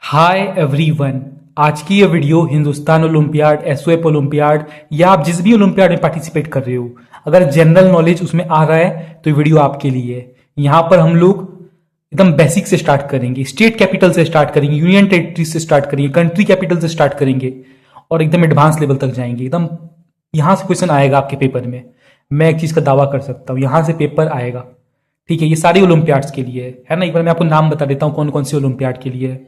Hi everyone. आज की ये video Hindustan olympiad, SOF olympiad या आप जिस भी ओलंपियाड में पार्टिसिपेट कर रहे हो, अगर जनरल नॉलेज उसमें आ रहा है तो ये वीडियो आपके लिए है। यहाँ पर हम लोग एकदम बेसिक से स्टार्ट करेंगे, स्टेट कैपिटल से स्टार्ट करेंगे, यूनियन टेरिटरी से स्टार्ट करेंगे, कंट्री कैपिटल से स्टार्ट करेंगे और एकदम एडवांस लेवल तक जाएंगे। एकदम यहाँ से क्वेश्चन आएगा आपके पेपर में। मैं एक चीज का दावा कर सकता हूँ, यहाँ से पेपर आएगा। ठीक है, ये सारी ओलंपियाड्स के लिए है ना। एक बार मैं आपको नाम बता देता हूँ कौन कौन से ओलंपियाड के लिए है।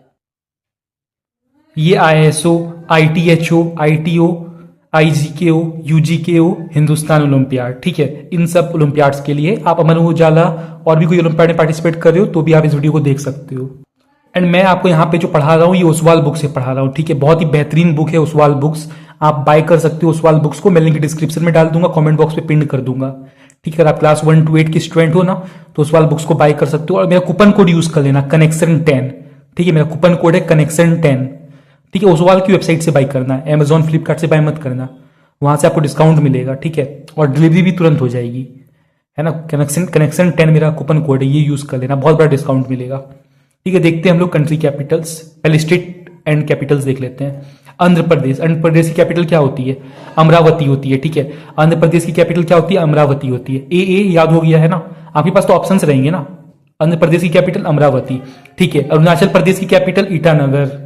ये आईएसओ, आईटीएचओ, आईटीओ, आईजीकेओ, यूजीकेओ, हिंदुस्तान ओलंपियाड। ठीक है, इन सब ओलंपियाड्स के लिए आप अमर उजाला और भी कोई ओलंपियाड में पार्टिसिपेट कर रहे हो तो भी आप इस वीडियो को देख सकते हो। एंड मैं आपको यहाँ पे जो पढ़ा रहा हूँ ये ओसवाल बुक से पढ़ा रहा हूँ। ठीक है, बहुत ही बेहतरीन बुक है ओसवाल बुक्स। आप बाय कर सकते हो ओसवाल बुक्स को। मैं लिंक डिस्क्रिप्शन में डाल दूंगा, कमेंट बॉक्स पे पिन कर दूंगा। ठीक है, अगर आप क्लास 1 to 8 के स्टूडेंट हो ना तो ओसवाल बुक्स को बाय कर सकते हो और मेरा कूपन कोड यूज कर लेना, कनेक्शन 10। ठीक है, मेरा कूपन कोड है कनेक्शन 10। ठीक है, ओसवाल की वेबसाइट से बाय करना है, अमेजॉन फ्लिपकार्ट से बाय मत करना, वहां से आपको डिस्काउंट मिलेगा। ठीक है, और डिलीवरी भी तुरंत हो जाएगी, है ना। कनेक्शन 10 मेरा कूपन कोड है, ये यूज कर लेना, बहुत बड़ा डिस्काउंट मिलेगा। ठीक है, देखते हैं हम लोग कंट्री कैपिटल्स। पहले स्टेट एंड कैपिटल्स देख लेते हैं। आंध्र प्रदेश, आंध्र प्रदेश की कैपिटल क्या होती है? अमरावती होती है। ठीक है, आंध्र प्रदेश की कैपिटल क्या होती है? अमरावती होती है। ए याद हो गया है ना, आपके पास तो ऑप्शंस रहेंगे ना। आंध्र प्रदेश की कैपिटल अमरावती। ठीक है, अरुणाचल प्रदेश की कैपिटल ईटानगर।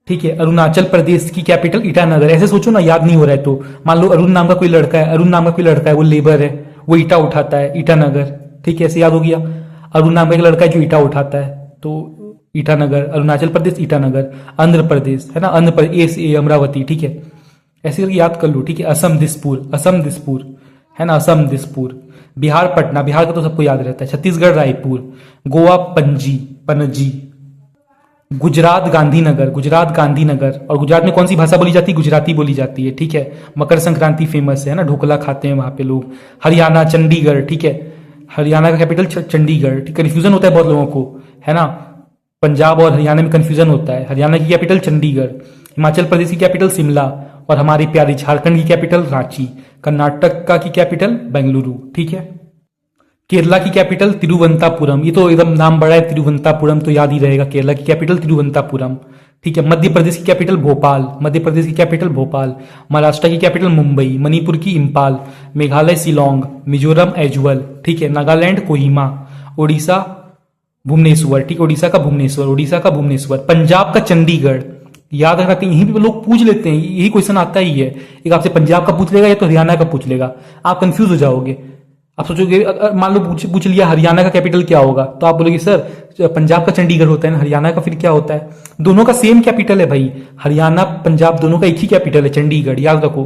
ठीक है, अरुणाचल प्रदेश की कैपिटल ईटानगर। ऐसे सोचो ना, याद नहीं हो रहा है तो मान लो अरुण नाम का कोई लड़का है, अरुण नाम का कोई लड़का है, वो लेबर है, वो ईटा उठाता है, ईटानगर। ठीक है, ऐसे याद हो गया। अरुण नाम का एक लड़का है जो ईटा उठाता है, तो ईटानगर। अरुणाचल प्रदेश ईटानगर। आंध्र प्रदेश है ना, आंध्र प्रदेश ए अमरावती। ठीक है, ऐसे करके याद कर लो। ठीक है, असम दिसपुर, असम दिसपुर है ना, असम दिसपुर। बिहार पटना, बिहार का तो सबको याद रहता है। छत्तीसगढ़ रायपुर। गोवा पणजी, पणजी। गुजरात गांधीनगर, गुजरात गांधीनगर। और गुजरात में कौन सी भाषा बोली जाती है? गुजराती बोली जाती है। ठीक है, मकर संक्रांति फेमस है ना, ढोकला खाते हैं वहां पे लोग। हरियाणा चंडीगढ़। ठीक है, हरियाणा का कैपिटल चंडीगढ़। ठीक, कंफ्यूजन होता है बहुत लोगों को, है ना, पंजाब और हरियाणा में कंफ्यूजन होता है। हरियाणा की कैपिटल चंडीगढ़। हिमाचल प्रदेश की कैपिटल शिमला और हमारी प्यारी झारखंड की कैपिटल रांची। कर्नाटक की कैपिटल बेंगलुरु। ठीक है, केरला की कैपिटल तिरुवंतपुरम। ये तो एकदम नाम बड़ा है, तिरुवंतपुरम तो याद ही रहेगा। केरला की कैपिटल तिरुवंतपुरम। ठीक है, मध्य प्रदेश की कैपिटल भोपाल, मध्य प्रदेश की कैपिटल भोपाल। महाराष्ट्र की कैपिटल मुंबई। मणिपुर की इम्फाल। मेघालय शिलोंग। मिजोरम एजुअल। ठीक है, नागालैंड कोहिमा। उड़ीसा भुवनेश्वर। ठीक, उड़ीसा का भुवनेश्वर, उड़ीसा का भुवनेश्वर। पंजाब का चंडीगढ़। याद रखना, यहीं पे लोग पूछ लेते हैं, यही क्वेश्चन आता ही है। एक आपसे पंजाब का पूछ लेगा या तो हरियाणा का पूछ लेगा, आप कंफ्यूज हो जाओगे। आप सोचोगे, मान लो पूछ लिया हरियाणा का कैपिटल क्या होगा, तो आप बोलोगे सर पंजाब का चंडीगढ़ होता है ना, हरियाणा का फिर क्या होता है? दोनों का सेम कैपिटल है भाई, हरियाणा पंजाब दोनों का एक ही कैपिटल है, चंडीगढ़, याद रखो।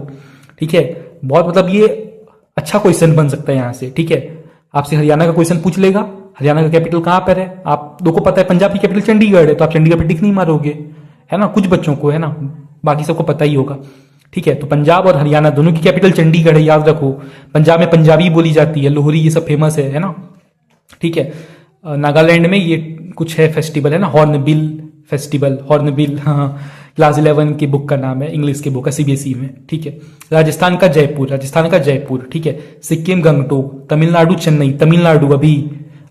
ठीक है, बहुत मतलब ये अच्छा क्वेश्चन बन सकता है यहाँ से। ठीक है, आपसे हरियाणा का क्वेश्चन पूछ लेगा, हरियाणा का कैपिटल कहाँ पर है, आप लोगों को पता है पंजाब की कैपिटल चंडीगढ़ है, तो आप चंडीगढ़ पे टिक नहीं मारोगे, है ना, कुछ बच्चों को, है ना, बाकी सबको पता ही होगा। ठीक है, तो पंजाब और हरियाणा दोनों की कैपिटल चंडीगढ़ है, याद रखो। पंजाब में पंजाबी बोली जाती है, लोहरी ये सब फेमस है ना। ठीक है, नागालैंड में ये कुछ है फेस्टिवल, है ना, हॉर्नबिल फेस्टिवल, हॉर्नबिल। हाँ, क्लास 11 की बुक का नाम है, इंग्लिश की बुक है, सीबीएसई में। ठीक है, राजस्थान का जयपुर, राजस्थान का जयपुर। ठीक है, सिक्किम गंगटोक। तमिलनाडु चेन्नई, तमिलनाडु अभी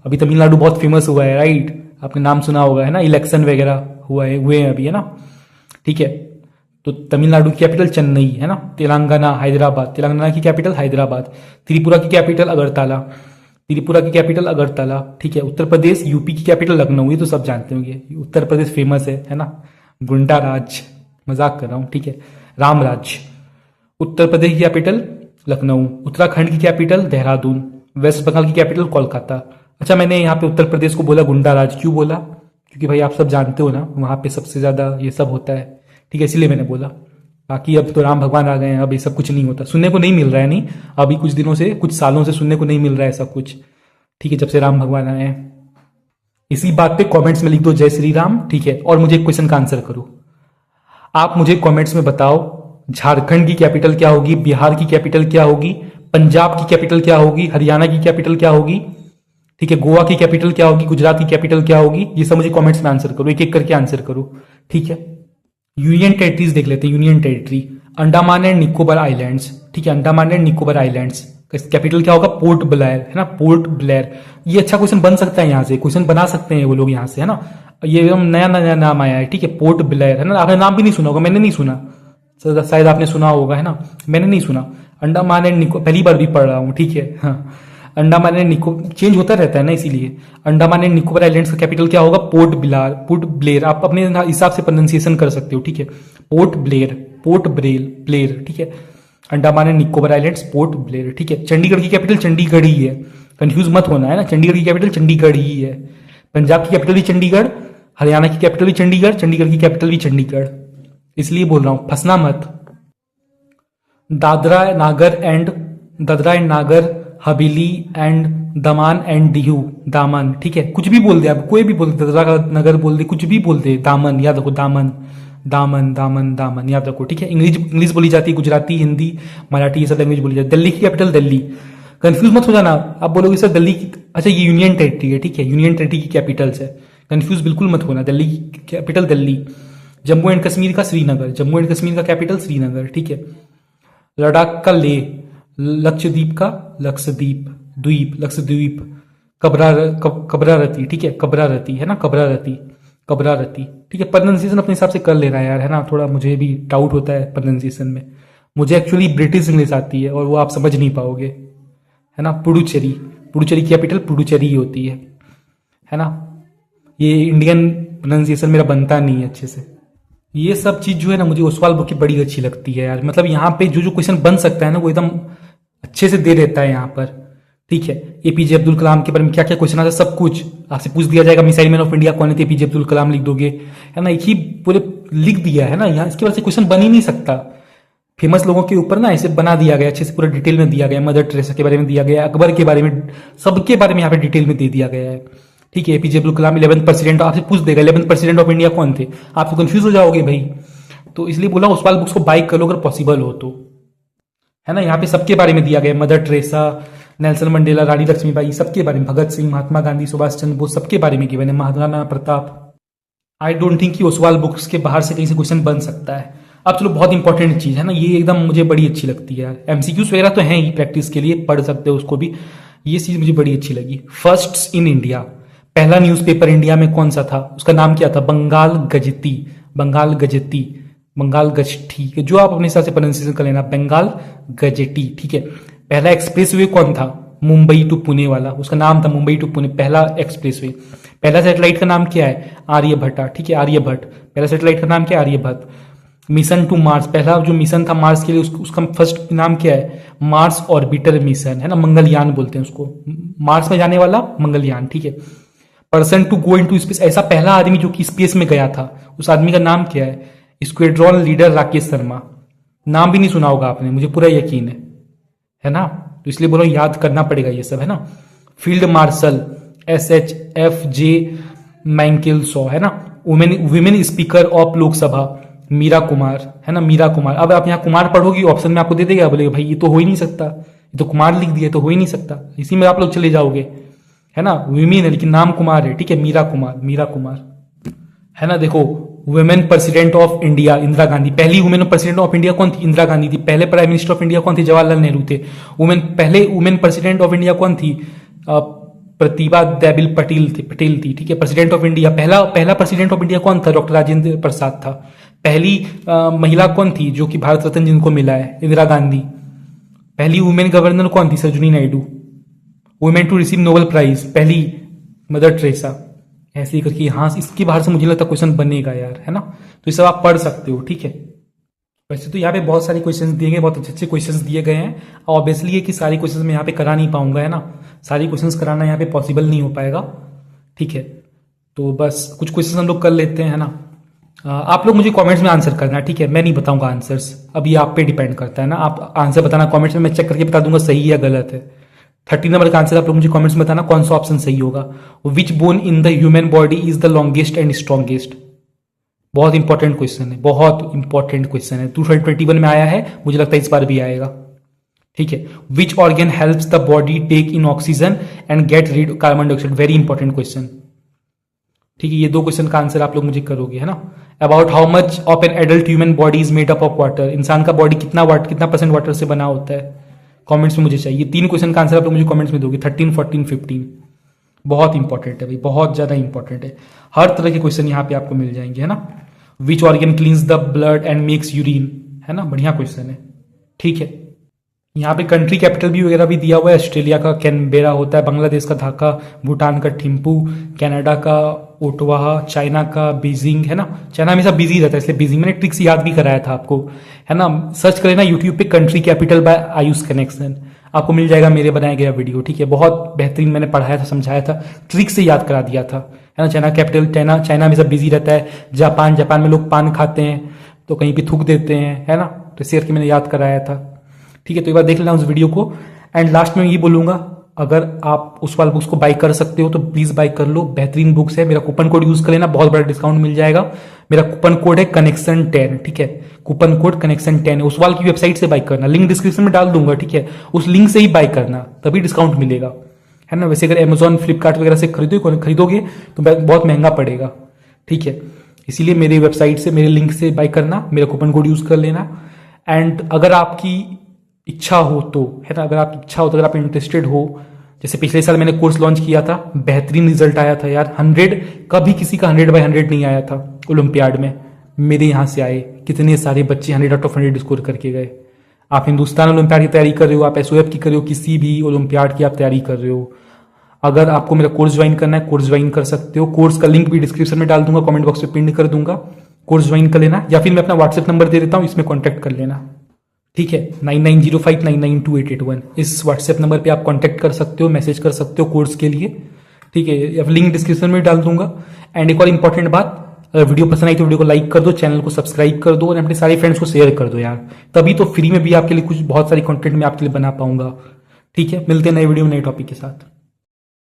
अभी तमिलनाडु बहुत फेमस हुआ है, राइट, आपने नाम सुना होगा, है ना, इलेक्शन वगैरह हुए हैं अभी, है ना। ठीक है, तो तमिलनाडु की कैपिटल चेन्नई, है ना। तेलंगाना हैदराबाद, तेलंगाना की कैपिटल हैदराबाद। त्रिपुरा की कैपिटल अगरतला, त्रिपुरा की कैपिटल अगरतला। ठीक है, उत्तर प्रदेश यूपी की कैपिटल लखनऊ, ये तो सब जानते होंगे, उत्तर प्रदेश फेमस है ना। गुंडा राज, मजाक कर रहा हूँ। ठीक है, राम राज्य। उत्तर प्रदेश की कैपिटल लखनऊ। उत्तराखंड की कैपिटल देहरादून। वेस्ट बंगाल की कैपिटल कोलकाता। अच्छा, मैंने यहाँ पे उत्तर प्रदेश को बोला गुंडा राज, क्यों बोला? क्योंकि भाई आप सब जानते हो ना, वहां पे सबसे ज्यादा ये सब होता है। ठीक है, इसलिए मैंने बोला। बाकी अब तो राम भगवान आ गए हैं, अब ये सब कुछ नहीं होता, सुनने को नहीं मिल रहा है। नहीं, अभी कुछ दिनों से, कुछ सालों से सुनने को नहीं मिल रहा है सब कुछ। ठीक है, जब से राम भगवान आए हैं। इसी बात पे कमेंट्स में लिख दो जय श्री राम। ठीक है, और मुझे एक क्वेश्चन का आंसर करो। आप मुझे कमेंट्स में बताओ, झारखंड की कैपिटल क्या होगी, बिहार की कैपिटल क्या होगी, पंजाब की कैपिटल क्या होगी, हरियाणा की कैपिटल क्या होगी, ठीक है, गोवा की कैपिटल क्या होगी, गुजरात की कैपिटल क्या होगी, ये सब मुझे कमेंट्स में आंसर करो, एक एक करके आंसर करो। ठीक है, यूनियन टेरिटरीज देख लेते हैं। Union territory, Andaman and Nicobar islands. ठीक है, Andaman and Nicobar islands capital क्या होगा? पोर्ट ब्लेयर, है ना, पोर्ट ब्लेयर। ये अच्छा क्वेश्चन बन सकता है, यहाँ से क्वेश्चन बना सकते हैं वो लोग यहाँ से, है ना। ये एकदम नया नया नाम आया है, ठीक है, पोर्ट ब्लेयर, है ना, आपने नाम भी नहीं सुना होगा, मैंने नहीं सुना, शायद आपने सुना होगा, है ना, मैंने नहीं सुना। अंडमान एंड निको पहली बार भी पढ़ रहा हूँ, ठीक है, हाँ। अंडमान एंड निको चेंज होता रहता है ना, इसीलिए। अंडमान एंड निकोबार आइलैंड्स का कैपिटल क्या होगा? Port Blair. आप अपने हिसाब से प्रोनाउंसिएशन कर सकते हो, ठीक है, पोर्ट ब्लेयर, ठीक है। Andaman and Nicobar islands, port Blair, ठीक है। चंडीगढ़ की कैपिटल चंडीगढ़ ही है, कंफ्यूज मत होना, है ना, चंडीगढ़ की कैपिटल चंडीगढ़ ही है। पंजाब की कैपिटल भी चंडीगढ़, हरियाणा की कैपिटल भी चंडीगढ़, चंडीगढ़ की कैपिटल भी चंडीगढ़, इसलिए बोल रहा हूं, फंसना मत। Dadra and Nagar Haveli and दमान and दीहू, दामन, ठीक है, कुछ भी बोल दे आप, कोई भी बोल दे, दादरा नगर बोल दे, कुछ भी बोल दे, दामन याद रखो, दामन याद रखो, ठीक है। इंग्लिश बोली जाती है, गुजराती, हिंदी, मराठी, ये सब लैंग्वेज बोली जाती है। दिल्ली की कैपिटल दिल्ली, कंफ्यूज मत हो जाना, आप बोलोगे सर दिल्ली की, अच्छा ये यूनियन टेरिटरी है, ठीक है, यूनियन टेरिटरी की कैपिटल्स है, कंफ्यूज बिल्कुल मत होना, दिल्ली की कैपिटल दिल्ली। जम्मू एंड कश्मीर का श्रीनगर, जम्मू एंड कश्मीर का कैपिटल श्रीनगर, ठीक है। लद्दाख का लेह, लक्षद्वीप का लक्षद्वीप, कबरारती, ठीक है, कबरारती, है ना, कबरारती, ठीक है। प्रोनाउंसिएशन अपने हिसाब से कर लेना यार, है ना, थोड़ा मुझे भी डाउट होता है प्रोनाउंसिएशन में, मुझे एक्चुअली ब्रिटिश इंग्लिश आती है और वो आप समझ नहीं पाओगे, है ना। पुडुचेरी की कैपिटल पुडुचेरी होती है ना। ये इंडियन प्रोनाउंसिएशन मेरा बनता नहीं है अच्छे से। ये सब चीज जो है ना, मुझे ओसवाल बुक की बड़ी अच्छी लगती है यार, मतलब यहाँ पे जो क्वेश्चन बन सकता है ना, वो एकदम अच्छे से दे देता है यहाँ पर, ठीक है। एपीजे अब्दुल कलाम के बारे में क्या क्या क्वेश्चन आता है, सब कुछ आपसे पूछ दिया जाएगा। मिसाइल मैन ऑफ इंडिया कौन है? एपीजे अब्दुल कलाम लिख दोगे, है ना, एक ही पूरे लिख दिया है ना, यहाँ इसके वजह से क्वेश्चन बन ही नहीं सकता। फेमस लोगों के ऊपर ना ऐसे बना दिया गया, अच्छे से पूरा डिटेल में दिया गया, मदर टेरेसा के बारे में दिया गया, अकबर के बारे में, सबके बारे में यहाँ पे डिटेल में दे दिया गया है, ठीक है। APJ Abdul Kalam 11th president, आपसे पूछ देगा 11th प्रेसिडेंट ऑफ इंडिया कौन थे, आप तो कंफ्यूज हो जाओगे भाई। तो इसलिए बोला ओसवाल बुक्स को बाय कर लो अगर पॉसिबल हो तो, है ना। यहाँ पे सबके बारे में दिया गया, मदर टेरेसा, नेल्सन मंडेला, रानी लक्ष्मीबाई, सबके बारे में, भगत सिंह, महात्मा गांधी, सुभाष चंद्र बोस, सबके बारे में गिवन है, Maharana Pratap. I don't think कि ओसवाल बुक्स के बाहर से कहीं से क्वेश्चन बन सकता है। अब चलो बहुत इंपॉर्टेंट चीज है ना, ये एकदम मुझे बड़ी अच्छी लगती है यार, एमसीक्यूज वगैरह तो हैं ही, प्रैक्टिस के लिए पढ़ सकते हो उसको भी, ये चीज मुझे बड़ी अच्छी लगी। फर्स्ट इन इंडिया, पहला न्यूज़पेपर इंडिया में कौन सा था? उसका नाम क्या था? बंगाल गजटी, जो आप अपने हिसाब से प्रोनाउंसिएशन कर लेना, बंगाल गजेटी, ठीक है। पहला एक्सप्रेसवे कौन था? मुंबई टू पुणे वाला, उसका नाम था मुंबई टू पुणे, पहला एक्सप्रेसवे। पहला सैटेलाइट का नाम क्या है? आर्यभट्टा, ठीक है, आर्यभट्ट, पहला सैटेलाइट का नाम क्या है? आर्यभट्ट। मिशन टू मार्स, पहला जो मिशन था मार्स के लिए, उसका फर्स्ट नाम क्या है? मार्स ऑर्बिटर मिशन, है ना, मंगलयान बोलते हैं उसको, मार्स में जाने वाला मंगलयान, ठीक है। Person to go into space, ऐसा पहला आदमी जो कि स्पेस में गया था, उस आदमी का नाम क्या है? स्क्वाड्रॉन लीडर राकेश शर्मा, नाम भी नहीं सुना होगा आपने, मुझे पूरा यकीन है ना, तो इसलिए बोलो याद करना पड़ेगा ये सब, है ना। फील्ड मार्शल SHFJ मैंकेलशॉ, है ना। Women speaker of Lok Sabha Meera Kumar, है ना, मीरा कुमार। अब आप यहाँ कुमार पढ़ोगी ऑप्शन में आपको दे देगा, बोलेगा भाई ये तो हो ही नहीं सकता, ये तो कुमार लिख दिया, तो हो ही नहीं सकता, इसी में आप लोग चले जाओगे, है ना। वुमेन है लेकिन नाम कुमार है, ठीक है, मीरा कुमार, है ना। देखो women president of India Indira Gandhi, पहली वुमेन प्रेसिडेंट ऑफ इंडिया कौन थी? इंदिरा गांधी थी। पहले प्राइम मिनिस्टर ऑफ इंडिया कौन थे? जवाहरलाल नेहरू थे। पहले वुमेन प्रेसिडेंट ऑफ इंडिया कौन थी? प्रतिभा देवी पटेल थी, ठीक है, प्रेसिडेंट ऑफ इंडिया। पहला प्रेसिडेंट ऑफ इंडिया कौन था? डॉक्टर राजेंद्र प्रसाद था। पहली महिला कौन थी जो कि भारत रत्न जिनको मिला है? इंदिरा गांधी। पहली वुमेन गवर्नर कौन थी? Sarojini Naidu. Women to receive Nobel prize, पहली मदर टेरेसा। ऐसे ही करके हाँ, इसके बाहर से मुझे लगता है क्वेश्चन बनेगा यार, है ना। तो ये सब आप पढ़ सकते हो, ठीक है। वैसे तो यहाँ पे बहुत सारे क्वेश्चंस दिए गए, बहुत अच्छे अच्छे क्वेश्चंस दिए गए हैं। ऑब्वियसली है कि सारी क्वेश्चंस मैं यहाँ पे करा नहीं पाऊंगा, है ना, सारी क्वेश्चंस कराना यहाँ पे पॉसिबल नहीं हो पाएगा, ठीक है। तो बस कुछ क्वेश्चंस हम लोग कर लेते हैं, है ना। आप लोग मुझे कमेंट्स में आंसर करना, ठीक है, मैं नहीं बताऊंगा आंसर्स, अब ये आप पे डिपेंड करता है ना। आप आंसर बताना कमेंट्स में, मैं चेक करके बता दूंगा सही या गलत है। 30 नंबर का आंसर आप लोग मुझे कमेंट्स में बताना कौन सा ऑप्शन सही होगा। Which bone in the human body is the longest and strongest? बहुत इंपॉर्टेंट क्वेश्चन है, बहुत इंपॉर्टेंट क्वेश्चन है, 2021 में आया है, मुझे लगता है इस बार भी आएगा, ठीक है। Which organ helps the body take in oxygen and get rid carbon dioxide? Very important question, ठीक है। ये दो क्वेश्चन का आंसर आप लोग मुझे करोगे, है ना। About how much of an adult human body is made up of water? इंसान का बॉडी कितना % वाटर से बना होता है? कमेंट्स में मुझे चाहिए। 3 क्वेश्चन का आंसर आप लोग मुझे कमेंट्स में दोगे, 13, 14, 15। बहुत इंपॉर्टेंट है भाई, बहुत ज़्यादा इंपॉर्टेंट है। हर तरह के क्वेश्चन यहाँ पे आपको मिल जाएंगे, है ना। Which organ cleans the blood and makes urine, है ना, बढ़िया क्वेश्चन है। ठीक है, यहाँ पे कंट्री कैपिटल भी वगैरह भी दिया हुआ है। ऑस्ट्रेलिया का कैनबेरा होता है, बांग्लादेश का ढाका, भूटान का थिम्पू, कनाडा का ओटवाहा, चाइना का बीजिंग, है ना। चाइना हमेशा बिजी रहता है इसलिए बीजिंग, मैंने ट्रिक्स याद भी कराया था आपको, है ना। सर्च करें ना यूट्यूब पे country capital by Ayush connection, आपको मिल जाएगा मेरे बनाया गया वीडियो। ठीक है, बहुत बेहतरीन मैंने पढ़ाया था, समझाया था, ट्रिक से याद करा दिया था, है ना। चाइना कैपिटल, चाइना हमेशा बिजी रहता है। जापान में लोग पान खाते हैं तो कहीं पे थूक देते हैं, है ना। तो शेयर के मैंने याद कराया था। ठीक है, तो एक बार देख लेना उस वीडियो को। एंड लास्ट में ये बोलूंगा, अगर आप उस वाले बुक्स को बाई कर सकते हो तो प्लीज बाई कर लो, बेहतरीन बुक्स है। मेरा कूपन कोड यूज कर लेना, बहुत बड़ा डिस्काउंट मिल जाएगा। मेरा कूपन कोड है कनेक्शन 10, ठीक है, कूपन कोड कनेक्शन 10 है। उस वाल की वेबसाइट से बाई करना, लिंक डिस्क्रिप्शन में डाल दूंगा, ठीक है। उस लिंक से ही बाई करना, तभी डिस्काउंट मिलेगा, है ना। वैसे अगर अमेजॉन फ्लिपकार्ट वगैरह से खरीदोगे तो बहुत महंगा पड़ेगा, ठीक है। इसीलिए मेरी वेबसाइट से, मेरे लिंक से बाई करना, मेरा कूपन कोड यूज कर लेना। एंड अगर आपकी इच्छा हो तो, है ना, अगर आपकी इच्छा हो तो, अगर आप इंटरेस्टेड हो, जैसे पिछले साल मैंने कोर्स लॉन्च किया था, बेहतरीन रिजल्ट आया था यार। 100, कभी किसी का 100/100 नहीं आया था ओलंपियाड में, मेरे यहाँ से आए। कितने सारे बच्चे 100/100 स्कोर करके गए। आप हिंदुस्तान ओलंपियाड की तैयारी कर रहे हो, आप एसओएफ की कर रहे हो, किसी भी ओलंपियाड की आप तैयारी कर रहे हो, अगर आपको मेरा कोर्स ज्वाइन करना है, कोर्स ज्वाइन कर सकते हो। कोर्स का लिंक भी डिस्क्रिप्शन में डाल दूंगा, कमेंट बॉक्स में पिन कर दूंगा, कोर्स ज्वाइन कर लेना। या फिर मैं अपना व्हाट्सएप नंबर दे देता हूँ, इसमें कॉन्टैक्ट कर लेना, ठीक है। 9905992881, इस व्हाट्सएप नंबर पे आप कांटेक्ट कर सकते हो, मैसेज कर सकते हो कोर्स के लिए, ठीक है। या लिंक डिस्क्रिप्शन में डाल दूंगा। एंड एक और इंपॉर्टेंट बात, अगर वीडियो पसंद आई तो वीडियो को लाइक कर दो, चैनल को सब्सक्राइब कर दो और अपने सारे फ्रेंड्स को शेयर कर दो यार, तभी तो फ्री में भी आपके लिए कुछ बहुत सारी कंटेंट मैं आपके लिए बना पाऊंगा, ठीक है। मिलते हैं नए वीडियो में नए टॉपिक के साथ।